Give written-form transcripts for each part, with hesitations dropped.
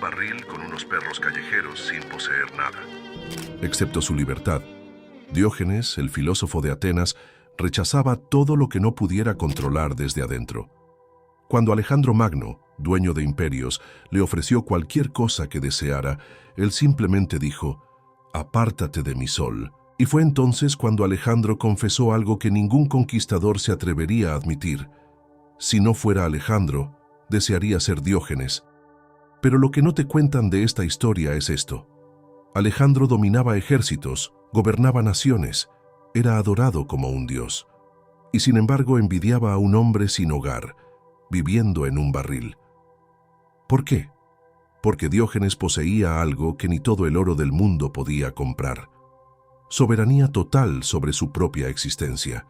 barril con unos perros callejeros sin poseer nada. Excepto su libertad, Diógenes, el filósofo de Atenas, rechazaba todo lo que no pudiera controlar desde adentro. Cuando Alejandro Magno, dueño de imperios, le ofreció cualquier cosa que deseara, él simplemente dijo: «Apártate de mi sol». Y fue entonces cuando Alejandro confesó algo que ningún conquistador se atrevería a admitir. Si no fuera Alejandro, desearía ser Diógenes. Pero lo que no te cuentan de esta historia es esto. Alejandro dominaba ejércitos, gobernaba naciones, era adorado como un dios. Y sin embargo envidiaba a un hombre sin hogar, viviendo en un barril. ¿Por qué? Porque Diógenes poseía algo que ni todo el oro del mundo podía comprar. Soberanía total sobre su propia existencia.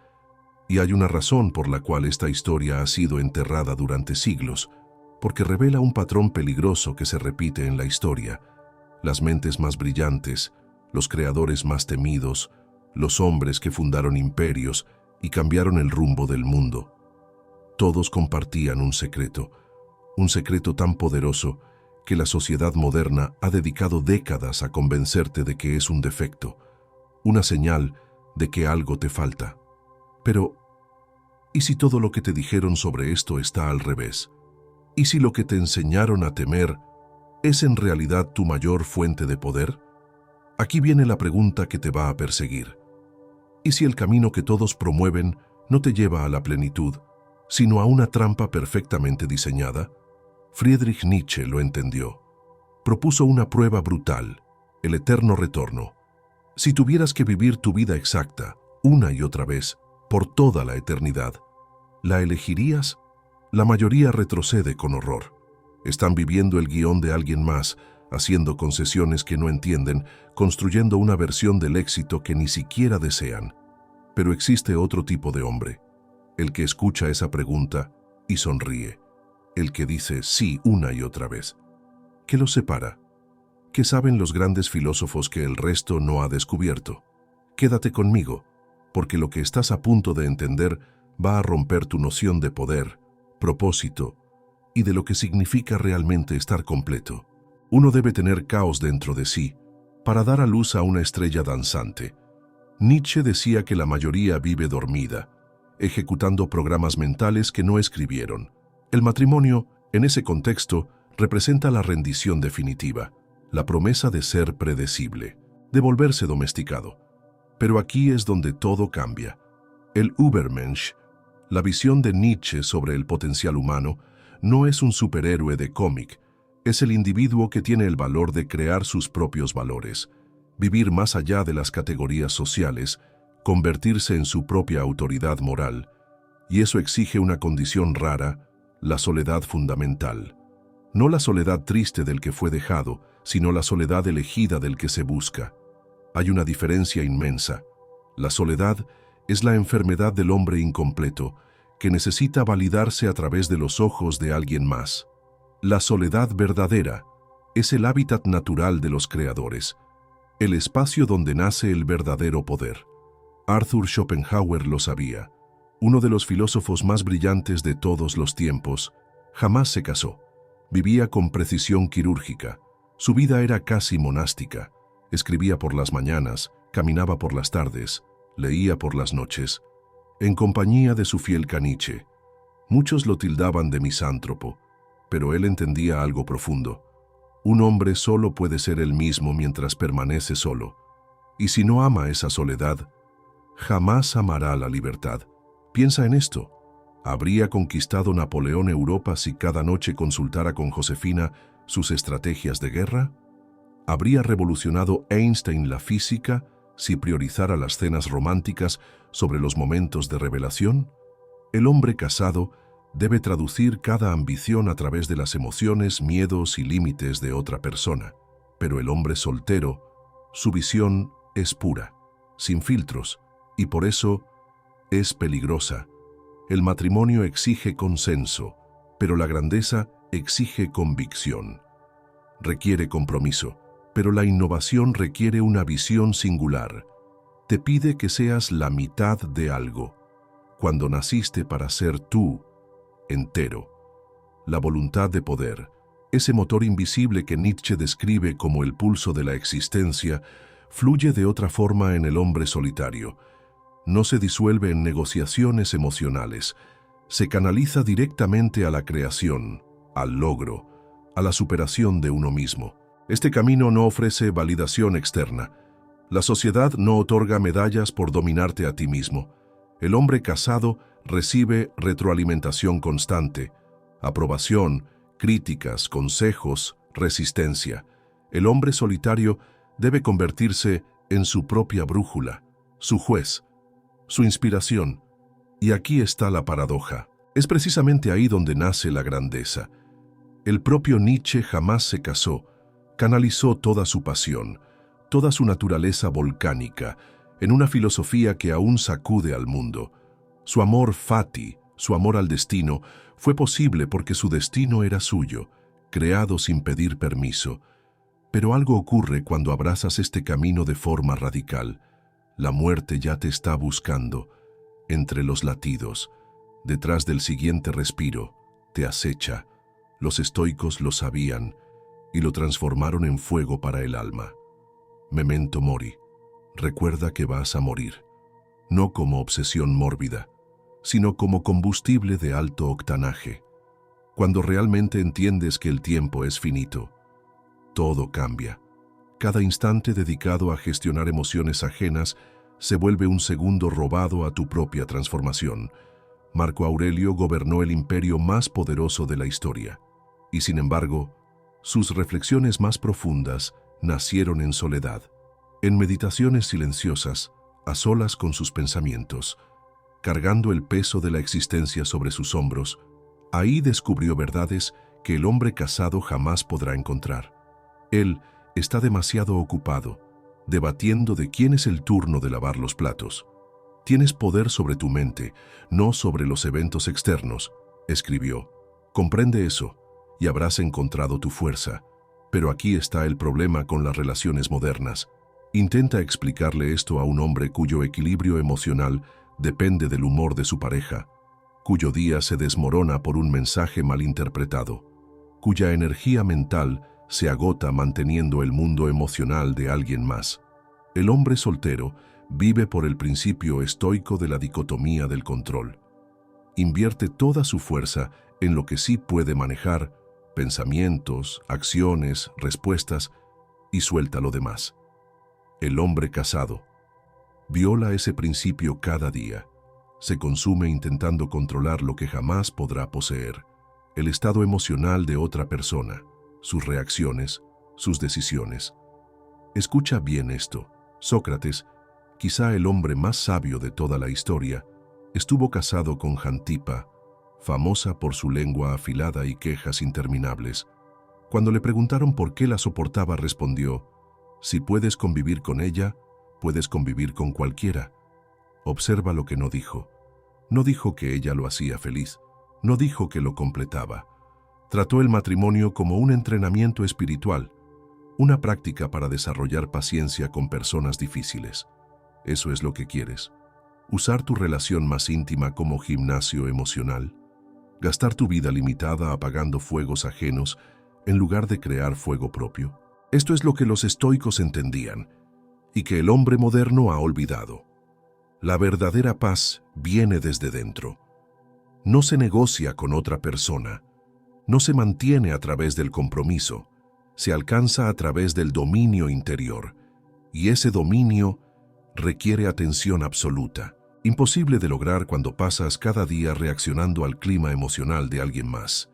Y hay una razón por la cual esta historia ha sido enterrada durante siglos, porque revela un patrón peligroso que se repite en la historia. Las mentes más brillantes, los creadores más temidos, los hombres que fundaron imperios y cambiaron el rumbo del mundo. Todos compartían un secreto tan poderoso que la sociedad moderna ha dedicado décadas a convencerte de que es un defecto, una señal de que algo te falta. Pero, ¿y si todo lo que te dijeron sobre esto está al revés? ¿Y si lo que te enseñaron a temer es en realidad tu mayor fuente de poder? Aquí viene la pregunta que te va a perseguir. ¿Y si el camino que todos promueven no te lleva a la plenitud, sino a una trampa perfectamente diseñada? Friedrich Nietzsche lo entendió. Propuso una prueba brutal, el eterno retorno. Si tuvieras que vivir tu vida exacta, una y otra vez, por toda la eternidad, ¿la elegirías? La mayoría retrocede con horror. Están viviendo el guión de alguien más, haciendo concesiones que no entienden, construyendo una versión del éxito que ni siquiera desean. Pero existe otro tipo de hombre, el que escucha esa pregunta y sonríe, el que dice sí una y otra vez. ¿Qué los separa? ¿Qué saben los grandes filósofos que el resto no ha descubierto? Quédate conmigo, porque lo que estás a punto de entender va a romper tu noción de poder, propósito y de lo que significa realmente estar completo. Uno debe tener caos dentro de sí para dar a luz a una estrella danzante. Nietzsche decía que la mayoría vive dormida, ejecutando programas mentales que no escribieron. El matrimonio, en ese contexto, representa la rendición definitiva, la promesa de ser predecible, de volverse domesticado. Pero aquí es donde todo cambia. El Übermensch, la visión de Nietzsche sobre el potencial humano, no es un superhéroe de cómic, es el individuo que tiene el valor de crear sus propios valores, vivir más allá de las categorías sociales, convertirse en su propia autoridad moral, y eso exige una condición rara, la soledad fundamental. No la soledad triste del que fue dejado, sino la soledad elegida del que se busca. Hay una diferencia inmensa. La soledad es la enfermedad del hombre incompleto, que necesita validarse a través de los ojos de alguien más. La soledad verdadera es el hábitat natural de los creadores, el espacio donde nace el verdadero poder. Arthur Schopenhauer lo sabía. Uno de los filósofos más brillantes de todos los tiempos, jamás se casó. Vivía con precisión quirúrgica. Su vida era casi monástica. Escribía por las mañanas, caminaba por las tardes, leía por las noches, en compañía de su fiel caniche. Muchos lo tildaban de misántropo, pero él entendía algo profundo. Un hombre solo puede ser él mismo mientras permanece solo, y si no ama esa soledad, jamás amará la libertad. Piensa en esto. ¿Habría conquistado Napoleón Europa si cada noche consultara con Josefina sus estrategias de guerra? ¿Habría revolucionado Einstein la física si priorizara las cenas románticas sobre los momentos de revelación? El hombre casado debe traducir cada ambición a través de las emociones, miedos y límites de otra persona. Pero el hombre soltero, su visión es pura, sin filtros, y por eso es peligrosa. El matrimonio exige consenso, pero la grandeza exige convicción. Requiere compromiso, pero la innovación requiere una visión singular. Te pide que seas la mitad de algo, cuando naciste para ser tú, entero. La voluntad de poder, Ese motor invisible que Nietzsche describe como el pulso de la existencia, fluye de otra forma en el hombre solitario. No se disuelve en negociaciones emocionales, se canaliza directamente a la creación, al logro, a la superación de uno mismo. Este camino no ofrece validación externa. La sociedad no otorga medallas por dominarte a ti mismo. El hombre casado recibe retroalimentación constante, aprobación, críticas, consejos, resistencia. El hombre solitario debe convertirse en su propia brújula, su juez, su inspiración. Y aquí está la paradoja. Es precisamente ahí donde nace la grandeza. El propio Nietzsche jamás se casó, canalizó toda su pasión, toda su naturaleza volcánica, en una filosofía que aún sacude al mundo. Su amor fati, su amor al destino, fue posible porque su destino era suyo, creado sin pedir permiso. Pero algo ocurre cuando abrazas este camino de forma radical. La muerte ya te está buscando, entre los latidos, detrás del siguiente respiro, te acecha. Los estoicos lo sabían y lo transformaron en fuego para el alma. Memento mori, recuerda que vas a morir, no como obsesión mórbida, sino como combustible de alto octanaje. Cuando realmente entiendes que el tiempo es finito, todo cambia. Cada instante dedicado a gestionar emociones ajenas se vuelve un segundo robado a tu propia transformación. Marco Aurelio gobernó el imperio más poderoso de la historia, y sin embargo, sus reflexiones más profundas nacieron en soledad, en meditaciones silenciosas, a solas con sus pensamientos, cargando el peso de la existencia sobre sus hombros. Ahí descubrió verdades que el hombre casado jamás podrá encontrar. Él está demasiado ocupado, debatiendo de quién es el turno de lavar los platos. Tienes poder sobre tu mente, no sobre los eventos externos, escribió. Comprende eso, y habrás encontrado tu fuerza. Pero aquí está el problema con las relaciones modernas. Intenta explicarle esto a un hombre cuyo equilibrio emocional depende del humor de su pareja, cuyo día se desmorona por un mensaje malinterpretado, cuya energía mental se agota manteniendo el mundo emocional de alguien más. El hombre soltero vive por el principio estoico de la dicotomía del control. Invierte toda su fuerza en lo que sí puede manejar, pensamientos, acciones, respuestas, y suelta lo demás. El hombre casado viola ese principio cada día. Se consume intentando controlar lo que jamás podrá poseer, el estado emocional de otra persona, sus reacciones, sus decisiones. Escucha bien esto. Sócrates, quizá el hombre más sabio de toda la historia, estuvo casado con Jantipa, famosa por su lengua afilada y quejas interminables. Cuando le preguntaron por qué la soportaba, respondió: si puedes convivir con ella, puedes convivir con cualquiera. Observa lo que no dijo. No dijo que ella lo hacía feliz, no dijo que lo completaba. Trató el matrimonio como un entrenamiento espiritual, una práctica para desarrollar paciencia con personas difíciles. ¿Eso es lo que quieres? ¿Usar tu relación más íntima como gimnasio emocional? ¿Gastar tu vida limitada apagando fuegos ajenos en lugar de crear fuego propio? Esto es lo que los estoicos entendían y que el hombre moderno ha olvidado. La verdadera paz viene desde dentro. No se negocia con otra persona, no se mantiene a través del compromiso, se alcanza a través del dominio interior, y ese dominio requiere atención absoluta, imposible de lograr cuando pasas cada día reaccionando al clima emocional de alguien más.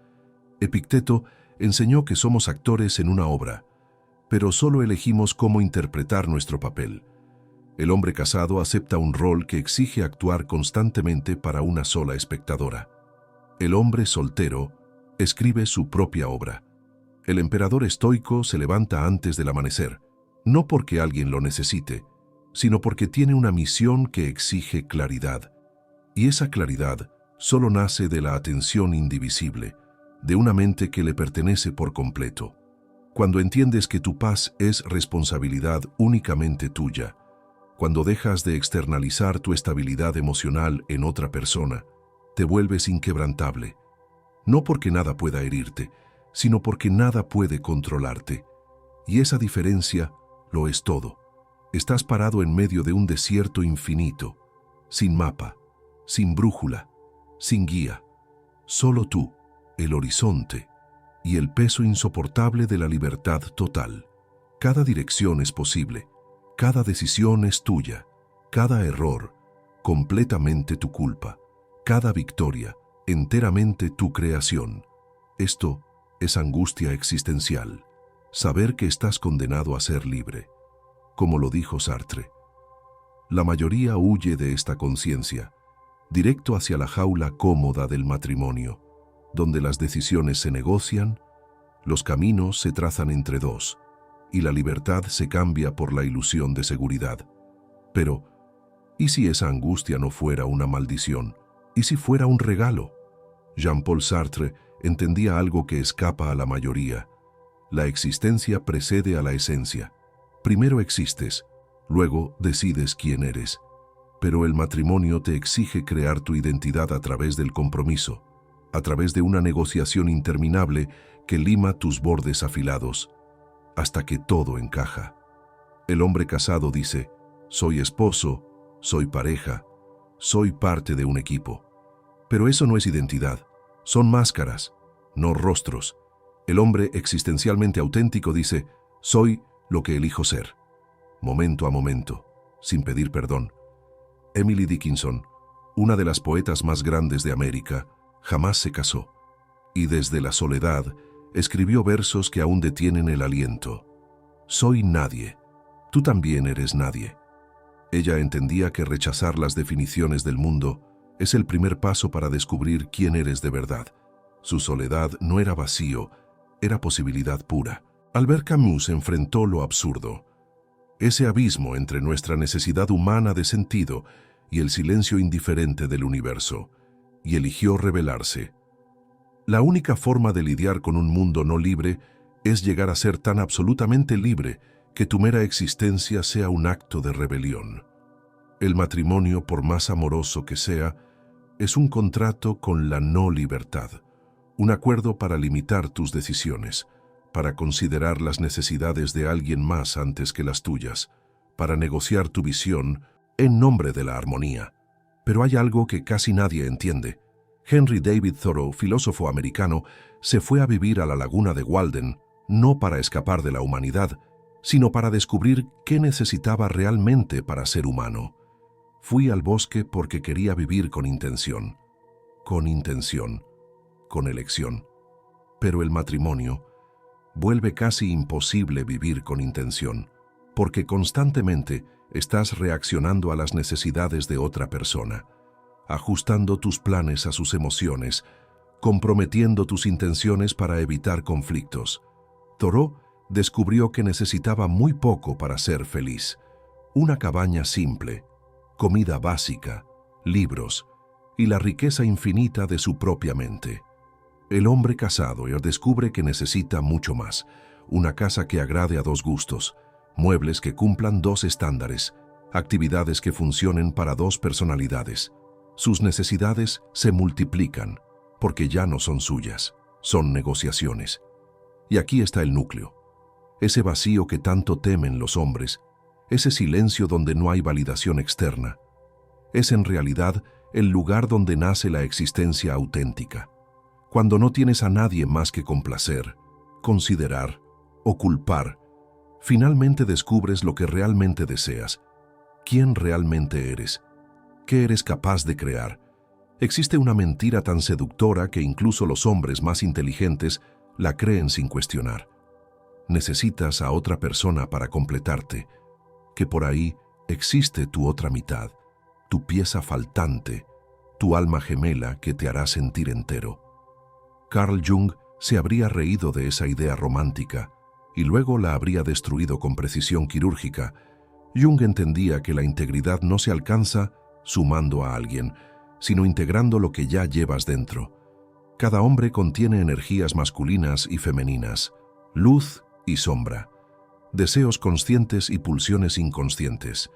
Epicteto enseñó que somos actores en una obra, pero solo elegimos cómo interpretar nuestro papel. El hombre casado acepta un rol que exige actuar constantemente para una sola espectadora. El hombre soltero escribe su propia obra. El emperador estoico se levanta antes del amanecer, no porque alguien lo necesite, sino porque tiene una misión que exige claridad. Y esa claridad solo nace de la atención indivisible, de una mente que le pertenece por completo. Cuando entiendes que tu paz es responsabilidad únicamente tuya, cuando dejas de externalizar tu estabilidad emocional en otra persona, te vuelves inquebrantable. No porque nada pueda herirte, sino porque nada puede controlarte. Y esa diferencia lo es todo. Estás parado en medio de un desierto infinito, sin mapa, sin brújula, sin guía. Solo tú, el horizonte y el peso insoportable de la libertad total. Cada dirección es posible, cada decisión es tuya, cada error, completamente tu culpa, cada victoria, enteramente tu creación. Esto es angustia existencial, saber que estás condenado a ser libre. Como lo dijo Sartre, la mayoría huye de esta conciencia, directo hacia la jaula cómoda del matrimonio, donde las decisiones se negocian, los caminos se trazan entre dos, y la libertad se cambia por la ilusión de seguridad. Pero, ¿y si esa angustia no fuera una maldición? ¿Y si fuera un regalo? Jean-Paul Sartre entendía algo que escapa a la mayoría. La existencia precede a la esencia. Primero existes, luego decides quién eres. Pero el matrimonio te exige crear tu identidad a través del compromiso, a través de una negociación interminable que lima tus bordes afilados, hasta que todo encaja. El hombre casado dice, soy esposo, soy pareja, soy parte de un equipo. Pero eso no es identidad, son máscaras, no rostros. El hombre existencialmente auténtico dice, soy lo que elijo ser, momento a momento, sin pedir perdón. Emily Dickinson, una de las poetas más grandes de América, jamás se casó, y desde la soledad escribió versos que aún detienen el aliento. Soy nadie, tú también eres nadie. Ella entendía que rechazar las definiciones del mundo es el primer paso para descubrir quién eres de verdad. Su soledad no era vacío, era posibilidad pura. Albert Camus enfrentó lo absurdo, ese abismo entre nuestra necesidad humana de sentido y el silencio indiferente del universo, y eligió rebelarse. La única forma de lidiar con un mundo no libre es llegar a ser tan absolutamente libre que tu mera existencia sea un acto de rebelión. El matrimonio, por más amoroso que sea, es un contrato con la no libertad, un acuerdo para limitar tus decisiones, para considerar las necesidades de alguien más antes que las tuyas, para negociar tu visión en nombre de la armonía. Pero hay algo que casi nadie entiende. Henry David Thoreau, filósofo americano, se fue a vivir a la laguna de Walden, no para escapar de la humanidad, sino para descubrir qué necesitaba realmente para ser humano. Fui al bosque porque quería vivir con intención, con elección. Pero el matrimonio vuelve casi imposible vivir con intención, porque constantemente estás reaccionando a las necesidades de otra persona, ajustando tus planes a sus emociones, comprometiendo tus intenciones para evitar conflictos. Thoreau descubrió que necesitaba muy poco para ser feliz. Una cabaña simple, comida básica, libros y la riqueza infinita de su propia mente. El hombre casado descubre que necesita mucho más. Una casa que agrade a dos gustos, muebles que cumplan dos estándares, actividades que funcionen para dos personalidades. Sus necesidades se multiplican, porque ya no son suyas, son negociaciones. Y aquí está el núcleo. Ese vacío que tanto temen los hombres, ese silencio donde no hay validación externa, es en realidad el lugar donde nace la existencia auténtica. Cuando no tienes a nadie más que complacer, considerar o culpar, finalmente descubres lo que realmente deseas, quién realmente eres, qué eres capaz de crear. Existe una mentira tan seductora que incluso los hombres más inteligentes la creen sin cuestionar. Necesitas a otra persona para completarte, que por ahí existe tu otra mitad, tu pieza faltante, tu alma gemela que te hará sentir entero. Carl Jung se habría reído de esa idea romántica y luego la habría destruido con precisión quirúrgica. Jung entendía que la integridad no se alcanza sumando a alguien, sino integrando lo que ya llevas dentro. Cada hombre contiene energías masculinas y femeninas, luz y sombra, deseos conscientes y pulsiones inconscientes.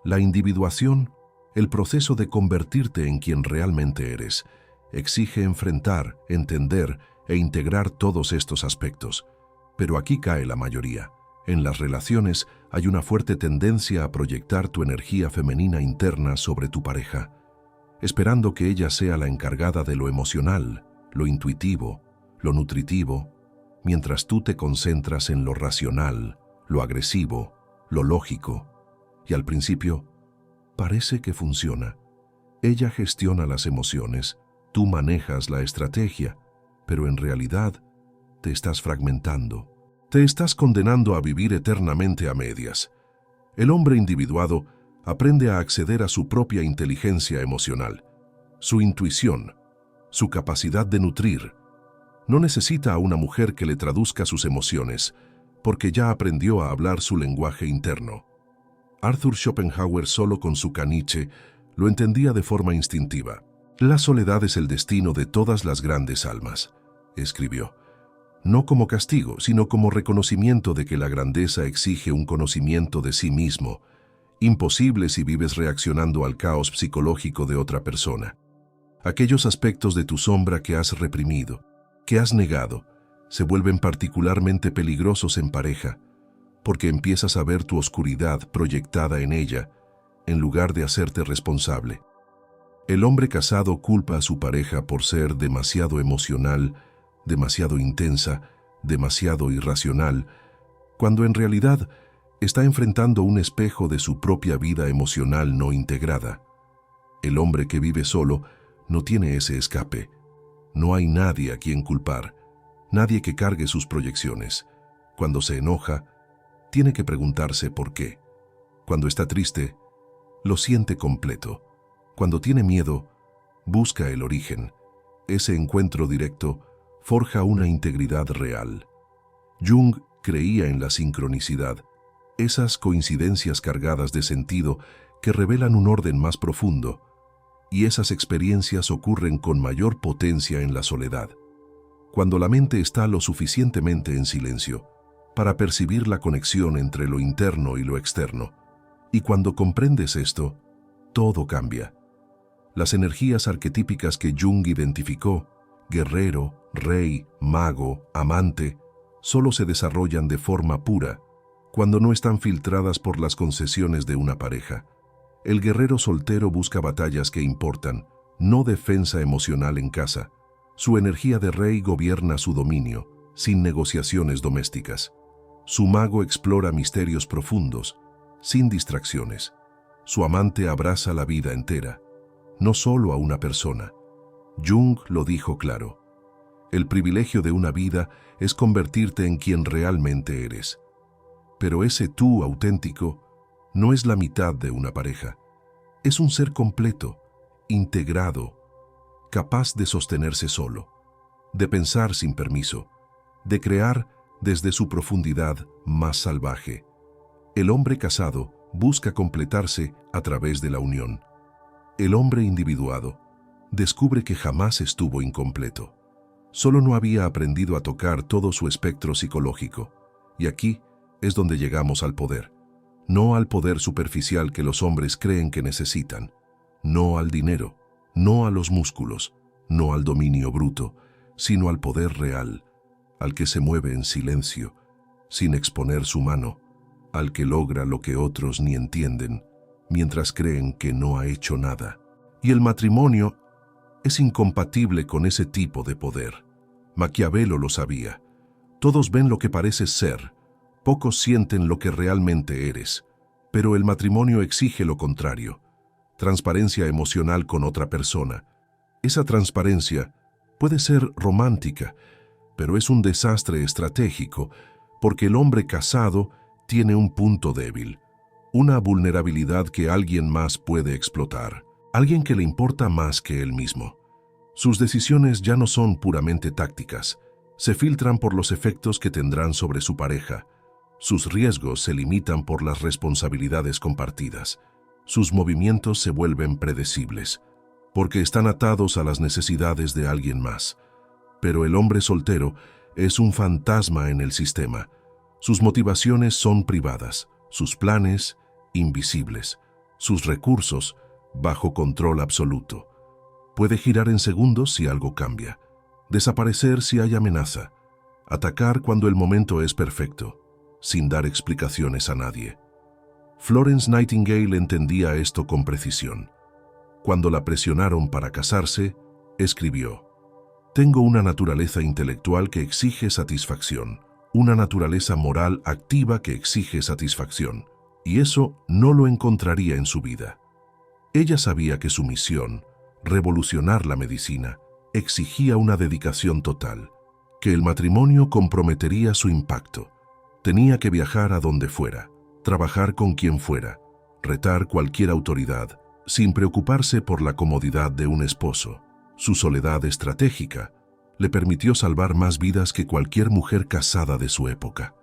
La individuación, el proceso de convertirte en quien realmente eres, exige enfrentar, entender e integrar todos estos aspectos. Pero aquí cae la mayoría. En las relaciones hay una fuerte tendencia a proyectar tu energía femenina interna sobre tu pareja, esperando que ella sea la encargada de lo emocional, lo intuitivo, lo nutritivo, mientras tú te concentras en lo racional, lo agresivo, lo lógico. Y al principio, parece que funciona. Ella gestiona las emociones, tú manejas la estrategia, pero en realidad te estás fragmentando. Te estás condenando a vivir eternamente a medias. El hombre individuado aprende a acceder a su propia inteligencia emocional, su intuición, su capacidad de nutrir. No necesita a una mujer que le traduzca sus emociones, porque ya aprendió a hablar su lenguaje interno. Arthur Schopenhauer, solo con su caniche, lo entendía de forma instintiva. La soledad es el destino de todas las grandes almas, escribió. No como castigo, sino como reconocimiento de que la grandeza exige un conocimiento de sí mismo, imposible si vives reaccionando al caos psicológico de otra persona. Aquellos aspectos de tu sombra que has reprimido, que has negado, se vuelven particularmente peligrosos en pareja, porque empiezas a ver tu oscuridad proyectada en ella, en lugar de hacerte responsable. El hombre casado culpa a su pareja por ser demasiado emocional, demasiado intensa, demasiado irracional, cuando en realidad está enfrentando un espejo de su propia vida emocional no integrada. El hombre que vive solo no tiene ese escape. No hay nadie a quien culpar, nadie que cargue sus proyecciones. Cuando se enoja, tiene que preguntarse por qué. Cuando está triste, lo siente completo. Cuando tiene miedo, busca el origen. Ese encuentro directo forja una integridad real. Jung creía en la sincronicidad, esas coincidencias cargadas de sentido que revelan un orden más profundo, y esas experiencias ocurren con mayor potencia en la soledad, cuando la mente está lo suficientemente en silencio para percibir la conexión entre lo interno y lo externo. Y cuando comprendes esto, todo cambia. Las energías arquetípicas que Jung identificó, guerrero, rey, mago, amante, solo se desarrollan de forma pura cuando no están filtradas por las concesiones de una pareja. El guerrero soltero busca batallas que importan, no defensa emocional en casa. Su energía de rey gobierna su dominio, sin negociaciones domésticas. Su mago explora misterios profundos, sin distracciones. Su amante abraza la vida entera, no solo a una persona. Jung lo dijo claro. El privilegio de una vida es convertirte en quien realmente eres. Pero ese tú auténtico no es la mitad de una pareja. Es un ser completo, integrado, capaz de sostenerse solo, de pensar sin permiso, de crear desde su profundidad más salvaje. El hombre casado busca completarse a través de la unión. El hombre individuado descubre que jamás estuvo incompleto. Solo no había aprendido a tocar todo su espectro psicológico. Y aquí es donde llegamos al poder. No al poder superficial que los hombres creen que necesitan. No al dinero, no a los músculos, no al dominio bruto, sino al poder real, al que se mueve en silencio, sin exponer su mano, al que logra lo que otros ni entienden, mientras creen que no ha hecho nada. Y el matrimonio es incompatible con ese tipo de poder. Maquiavelo lo sabía. Todos ven lo que pareces ser, pocos sienten lo que realmente eres, pero el matrimonio exige lo contrario. Transparencia emocional con otra persona. Esa transparencia puede ser romántica, pero es un desastre estratégico, porque el hombre casado tiene un punto débil, una vulnerabilidad que alguien más puede explotar, alguien que le importa más que él mismo. Sus decisiones ya no son puramente tácticas, se filtran por los efectos que tendrán sobre su pareja. Sus riesgos se limitan por las responsabilidades compartidas. Sus movimientos se vuelven predecibles, porque están atados a las necesidades de alguien más. Pero el hombre soltero es un fantasma en el sistema. Sus motivaciones son privadas, sus planes invisibles, sus recursos bajo control absoluto. Puede girar en segundos si algo cambia. Desaparecer si hay amenaza. Atacar cuando el momento es perfecto, sin dar explicaciones a nadie. Florence Nightingale entendía esto con precisión. Cuando la presionaron para casarse, escribió: «Tengo una naturaleza intelectual que exige satisfacción, una naturaleza moral activa que exige satisfacción, y eso no lo encontraría en su vida». Ella sabía que su misión, revolucionar la medicina, exigía una dedicación total, que el matrimonio comprometería su impacto. Tenía que viajar a donde fuera, trabajar con quien fuera, retar cualquier autoridad, sin preocuparse por la comodidad de un esposo. Su soledad estratégica le permitió salvar más vidas que cualquier mujer casada de su época,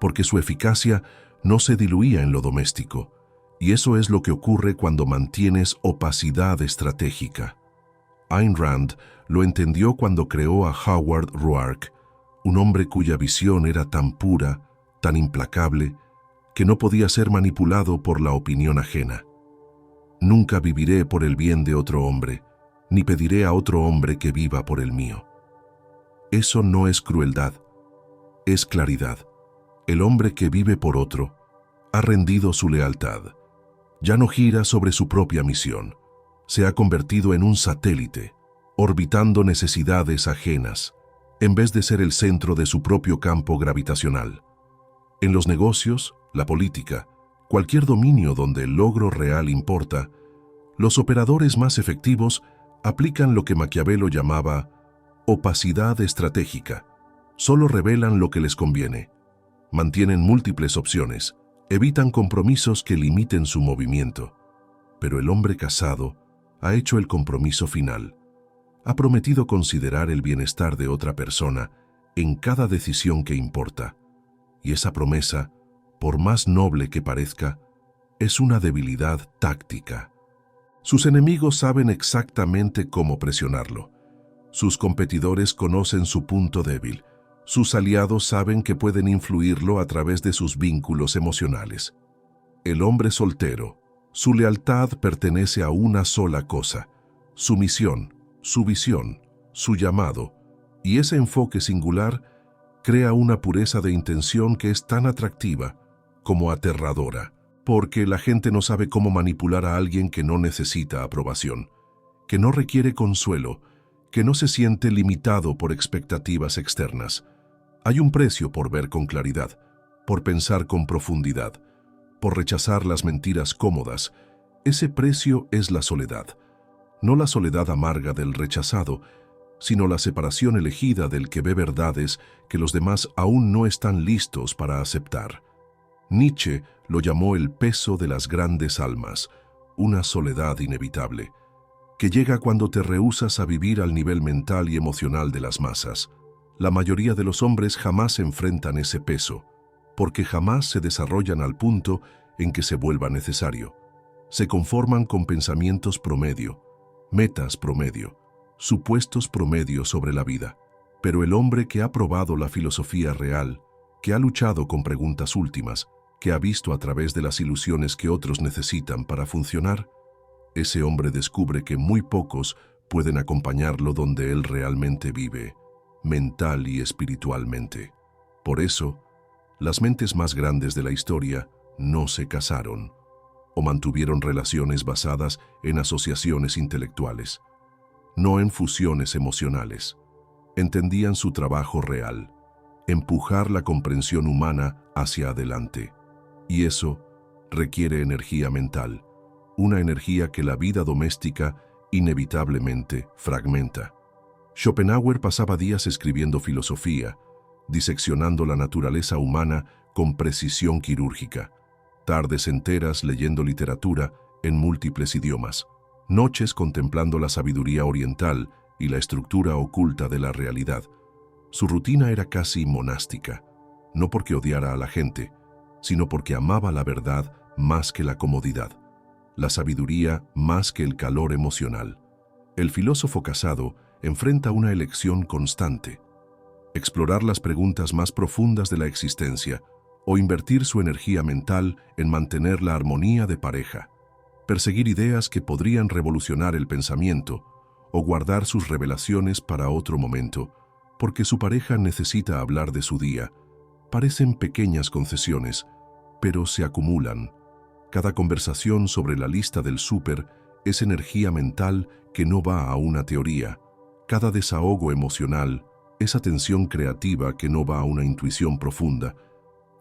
porque su eficacia no se diluía en lo doméstico, y eso es lo que ocurre cuando mantienes opacidad estratégica. Ayn Rand lo entendió cuando creó a Howard Roark, un hombre cuya visión era tan pura, tan implacable, que no podía ser manipulado por la opinión ajena. «Nunca viviré por el bien de otro hombre, ni pediré a otro hombre que viva por el mío». Eso no es crueldad, es claridad. El hombre que vive por otro ha rendido su lealtad. Ya no gira sobre su propia misión. Se ha convertido en un satélite, orbitando necesidades ajenas, en vez de ser el centro de su propio campo gravitacional. En los negocios, la política, cualquier dominio donde el logro real importa, los operadores más efectivos aplican lo que Maquiavelo llamaba opacidad estratégica. Solo revelan lo que les conviene. Mantienen múltiples opciones, evitan compromisos que limiten su movimiento. Pero el hombre casado ha hecho el compromiso final. Ha prometido considerar el bienestar de otra persona en cada decisión que importa. Y esa promesa, por más noble que parezca, es una debilidad táctica. Sus enemigos saben exactamente cómo presionarlo. Sus competidores conocen su punto débil. Sus aliados saben que pueden influirlo a través de sus vínculos emocionales. El hombre soltero, su lealtad pertenece a una sola cosa: su misión, su visión, su llamado, y ese enfoque singular crea una pureza de intención que es tan atractiva como aterradora, porque la gente no sabe cómo manipular a alguien que no necesita aprobación, que no requiere consuelo, que no se siente limitado por expectativas externas. Hay un precio por ver con claridad, por pensar con profundidad, por rechazar las mentiras cómodas. Ese precio es la soledad. No la soledad amarga del rechazado, sino la separación elegida del que ve verdades que los demás aún no están listos para aceptar. Nietzsche lo llamó el peso de las grandes almas, una soledad inevitable, que llega cuando te rehúsas a vivir al nivel mental y emocional de las masas. La mayoría de los hombres jamás enfrentan ese peso, porque jamás se desarrollan al punto en que se vuelva necesario. Se conforman con pensamientos promedio, metas promedio, supuestos promedio sobre la vida. Pero el hombre que ha probado la filosofía real, que ha luchado con preguntas últimas, que ha visto a través de las ilusiones que otros necesitan para funcionar, ese hombre descubre que muy pocos pueden acompañarlo donde él realmente vive, mental y espiritualmente. Por eso, las mentes más grandes de la historia no se casaron o mantuvieron relaciones basadas en asociaciones intelectuales, no en fusiones emocionales. Entendían su trabajo real, empujar la comprensión humana hacia adelante. Y eso requiere energía mental, una energía que la vida doméstica inevitablemente fragmenta. Schopenhauer pasaba días escribiendo filosofía, diseccionando la naturaleza humana con precisión quirúrgica, tardes enteras leyendo literatura en múltiples idiomas, noches contemplando la sabiduría oriental y la estructura oculta de la realidad. Su rutina era casi monástica, no porque odiara a la gente, sino porque amaba la verdad más que la comodidad, la sabiduría más que el calor emocional. El filósofo casado enfrenta una elección constante: explorar las preguntas más profundas de la existencia o invertir su energía mental en mantener la armonía de pareja, perseguir ideas que podrían revolucionar el pensamiento o guardar sus revelaciones para otro momento, porque su pareja necesita hablar de su día. Parecen pequeñas concesiones, pero se acumulan. Cada conversación sobre la lista del súper es energía mental que no va a una teoría. Cada desahogo emocional es atención creativa que no va a una intuición profunda.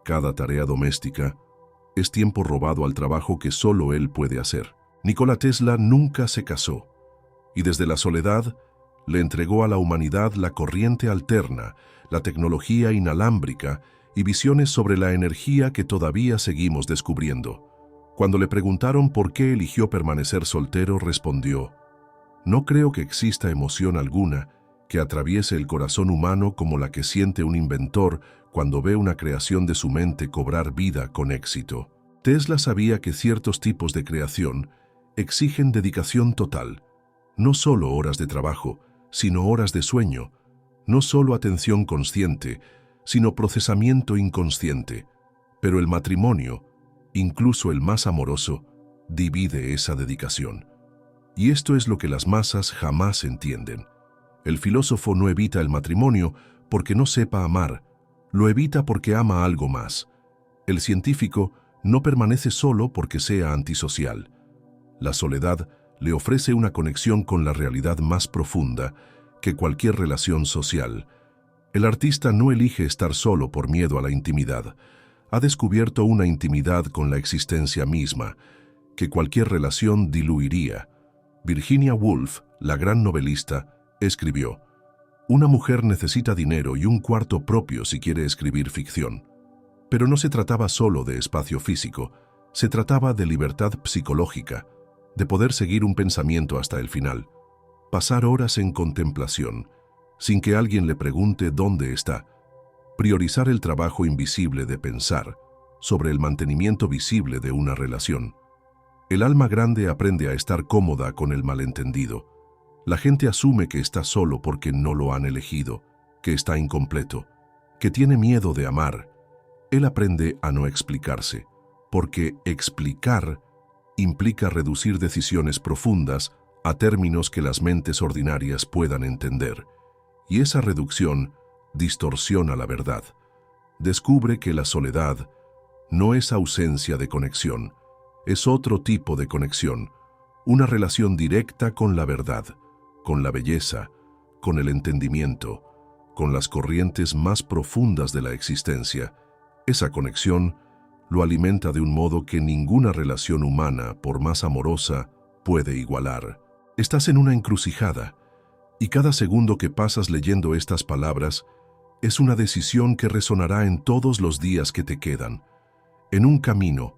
Cada tarea doméstica es tiempo robado al trabajo que solo él puede hacer. Nikola Tesla nunca se casó, y desde la soledad le entregó a la humanidad la corriente alterna, la tecnología inalámbrica y visiones sobre la energía que todavía seguimos descubriendo. Cuando le preguntaron por qué eligió permanecer soltero, respondió: «No creo que exista emoción alguna que atraviese el corazón humano como la que siente un inventor cuando ve una creación de su mente cobrar vida con éxito». Tesla sabía que ciertos tipos de creación exigen dedicación total, no solo horas de trabajo, sino horas de sueño, no solo atención consciente, sino procesamiento inconsciente. Pero el matrimonio, incluso el más amoroso, divide esa dedicación. Y esto es lo que las masas jamás entienden. El filósofo no evita el matrimonio porque no sepa amar, lo evita porque ama algo más. El científico no permanece solo porque sea antisocial. La soledad le ofrece una conexión con la realidad más profunda que cualquier relación social. El artista no elige estar solo por miedo a la intimidad. Ha descubierto una intimidad con la existencia misma, que cualquier relación diluiría. Virginia Woolf, la gran novelista, escribió: «Una mujer necesita dinero y un cuarto propio si quiere escribir ficción». Pero no se trataba solo de espacio físico, se trataba de libertad psicológica, de poder seguir un pensamiento hasta el final, pasar horas en contemplación, sin que alguien le pregunte dónde está, priorizar el trabajo invisible de pensar sobre el mantenimiento visible de una relación. El alma grande aprende a estar cómoda con el malentendido. La gente asume que está solo porque no lo han elegido, que está incompleto, que tiene miedo de amar. Él aprende a no explicarse, porque explicar implica reducir decisiones profundas a términos que las mentes ordinarias puedan entender. Y esa reducción distorsiona la verdad. Descubre que la soledad no es ausencia de conexión, es otro tipo de conexión, una relación directa con la verdad, con la belleza, con el entendimiento, con las corrientes más profundas de la existencia. Esa conexión lo alimenta de un modo que ninguna relación humana, por más amorosa, puede igualar. Estás en una encrucijada, y cada segundo que pasas leyendo estas palabras es una decisión que resonará en todos los días que te quedan. En un camino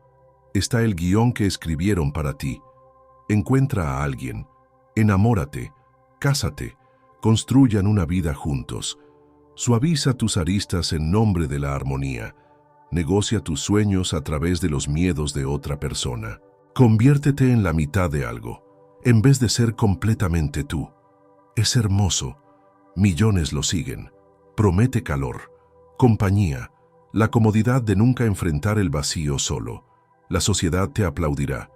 está el guión que escribieron para ti. Encuentra a alguien, enamórate, cásate, construyan una vida juntos. Suaviza tus aristas en nombre de la armonía. Negocia tus sueños a través de los miedos de otra persona. Conviértete en la mitad de algo, en vez de ser completamente tú. Es hermoso. Millones lo siguen. Promete calor, compañía, la comodidad de nunca enfrentar el vacío solo. La sociedad te aplaudirá.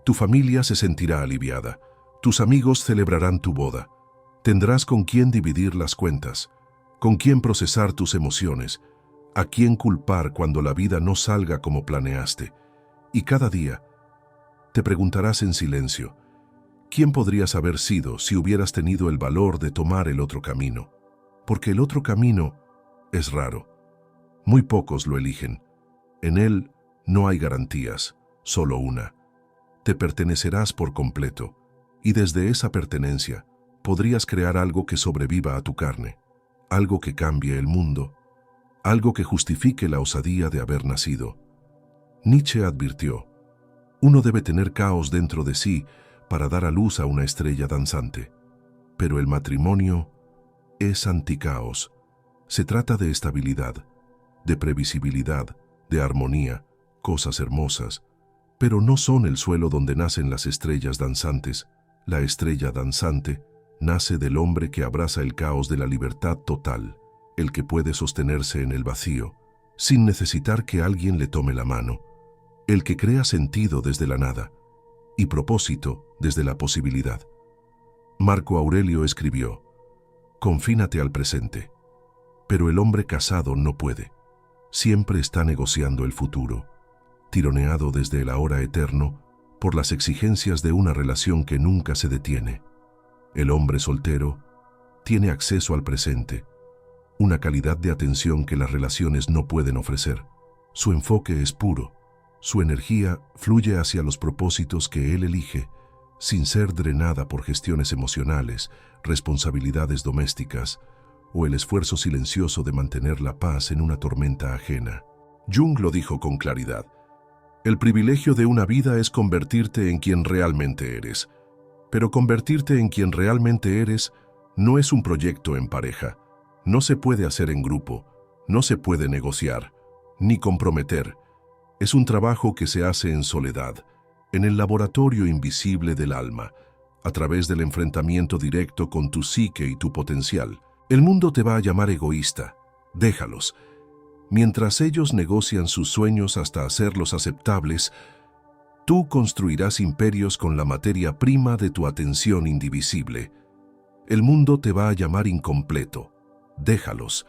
Tu familia se sentirá aliviada. Tus amigos celebrarán tu boda. Tendrás con quién dividir las cuentas, con quién procesar tus emociones, a quién culpar cuando la vida no salga como planeaste. Y cada día te preguntarás en silencio: ¿quién podrías haber sido si hubieras tenido el valor de tomar el otro camino? Porque el otro camino es raro. Muy pocos lo eligen. En él no hay garantías, solo una. Te pertenecerás por completo, y desde esa pertenencia podrías crear algo que sobreviva a tu carne, algo que cambie el mundo, algo que justifique la osadía de haber nacido. Nietzsche advirtió: uno debe tener caos dentro de sí para dar a luz a una estrella danzante. Pero el matrimonio es anticaos. Se trata de estabilidad, de previsibilidad, de armonía, cosas hermosas, pero no son el suelo donde nacen las estrellas danzantes. La estrella danzante nace del hombre que abraza el caos de la libertad total, el que puede sostenerse en el vacío, sin necesitar que alguien le tome la mano, el que crea sentido desde la nada y propósito desde la posibilidad. Marco Aurelio escribió: confínate al presente. Pero el hombre casado no puede. Siempre está negociando el futuro, tironeado desde el ahora eterno por las exigencias de una relación que nunca se detiene. El hombre soltero tiene acceso al presente, una calidad de atención que las relaciones no pueden ofrecer. Su enfoque es puro, su energía fluye hacia los propósitos que él elige, sin ser drenada por gestiones emocionales, responsabilidades domésticas o el esfuerzo silencioso de mantener la paz en una tormenta ajena. Jung lo dijo con claridad: el privilegio de una vida es convertirte en quien realmente eres. Pero convertirte en quien realmente eres no es un proyecto en pareja. No se puede hacer en grupo, no se puede negociar, ni comprometer. Es un trabajo que se hace en soledad, en el laboratorio invisible del alma, a través del enfrentamiento directo con tu psique y tu potencial. El mundo te va a llamar egoísta. Déjalos. Mientras ellos negocian sus sueños hasta hacerlos aceptables, tú construirás imperios con la materia prima de tu atención indivisible. El mundo te va a llamar incompleto. Déjalos.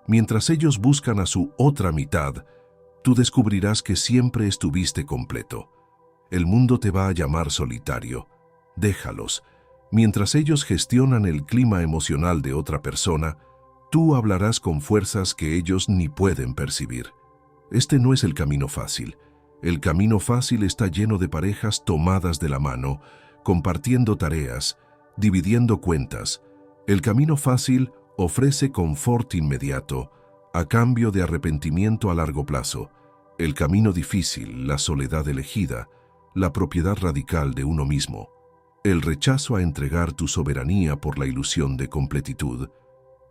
Mientras ellos buscan a su otra mitad, tú descubrirás que siempre estuviste completo. El mundo te va a llamar solitario. Déjalos. Mientras ellos gestionan el clima emocional de otra persona, tú hablarás con fuerzas que ellos ni pueden percibir. Este no es el camino fácil. El camino fácil está lleno de parejas tomadas de la mano, compartiendo tareas, dividiendo cuentas. El camino fácil ofrece confort inmediato, a cambio de arrepentimiento a largo plazo. El camino difícil, la soledad elegida, la propiedad radical de uno mismo, el rechazo a entregar tu soberanía por la ilusión de completitud.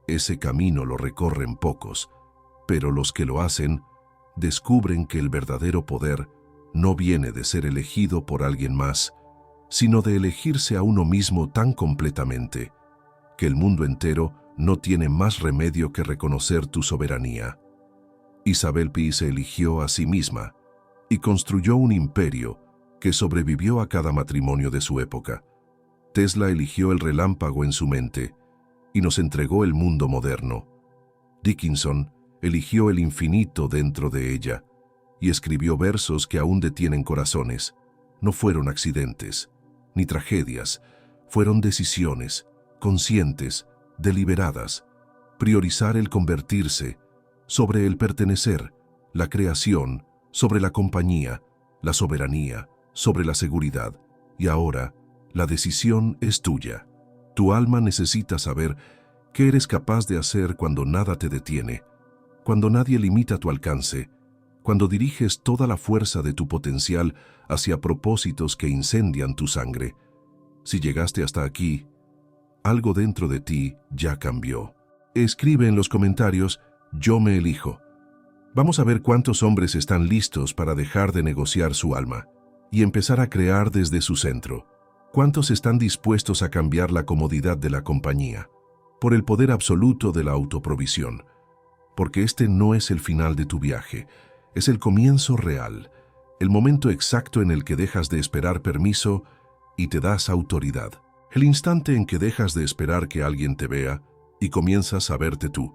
Ese camino lo recorren pocos, pero los que lo hacen descubren que el verdadero poder no viene de ser elegido por alguien más, sino de elegirse a uno mismo tan completamente que el mundo entero no tiene más remedio que reconocer tu soberanía. Isabel Pi se eligió a sí misma y construyó un imperio que sobrevivió a cada matrimonio de su época. Tesla eligió el relámpago en su mente y nos entregó el mundo moderno. Dickinson eligió el infinito dentro de ella y escribió versos que aún detienen corazones. No fueron accidentes, ni tragedias, fueron decisiones, conscientes, deliberadas. Priorizar el convertirse sobre el pertenecer, la creación sobre la compañía, la soberanía sobre la seguridad. Y ahora, la decisión es tuya. Tu alma necesita saber qué eres capaz de hacer cuando nada te detiene, cuando nadie limita tu alcance, cuando diriges toda la fuerza de tu potencial hacia propósitos que incendian tu sangre. Si llegaste hasta aquí, algo dentro de ti ya cambió. Escribe en los comentarios: yo me elijo. Vamos a ver cuántos hombres están listos para dejar de negociar su alma y empezar a crear desde su centro. ¿Cuántos están dispuestos a cambiar la comodidad de la compañía por el poder absoluto de la autoprovisión? Porque este no es el final de tu viaje, es el comienzo real, el momento exacto en el que dejas de esperar permiso y te das autoridad. El instante en que dejas de esperar que alguien te vea y comienzas a verte tú.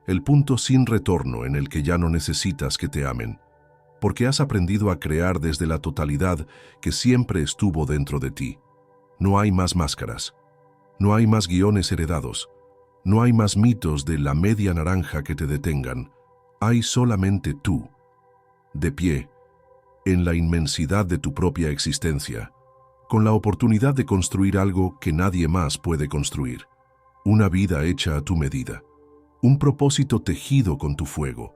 El punto sin retorno en el que ya no necesitas que te amen, porque has aprendido a crear desde la totalidad que siempre estuvo dentro de ti. No hay más máscaras, no hay más guiones heredados, no hay más mitos de la media naranja que te detengan. Hay solamente tú, de pie, en la inmensidad de tu propia existencia, con la oportunidad de construir algo que nadie más puede construir. Una vida hecha a tu medida, un propósito tejido con tu fuego,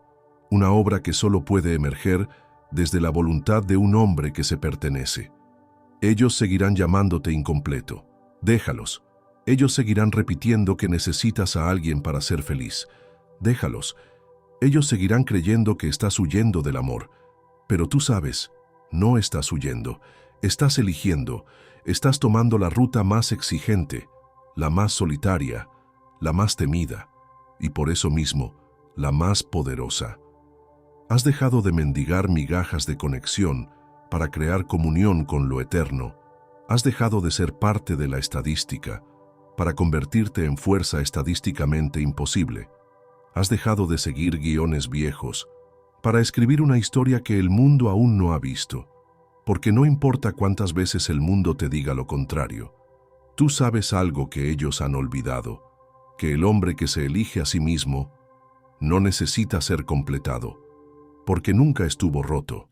una obra que solo puede emerger desde la voluntad de un hombre que se pertenece. Ellos seguirán llamándote incompleto. Déjalos. Ellos seguirán repitiendo que necesitas a alguien para ser feliz. Déjalos. Ellos seguirán creyendo que estás huyendo del amor. Pero tú sabes, no estás huyendo. Estás eligiendo. Estás tomando la ruta más exigente, la más solitaria, la más temida, y por eso mismo, la más poderosa. Has dejado de mendigar migajas de conexión para crear comunión con lo eterno. Has dejado de ser parte de la estadística para convertirte en fuerza estadísticamente imposible. Has dejado de seguir guiones viejos para escribir una historia que el mundo aún no ha visto, porque no importa cuántas veces el mundo te diga lo contrario. Tú sabes algo que ellos han olvidado, que el hombre que se elige a sí mismo no necesita ser completado, porque nunca estuvo roto.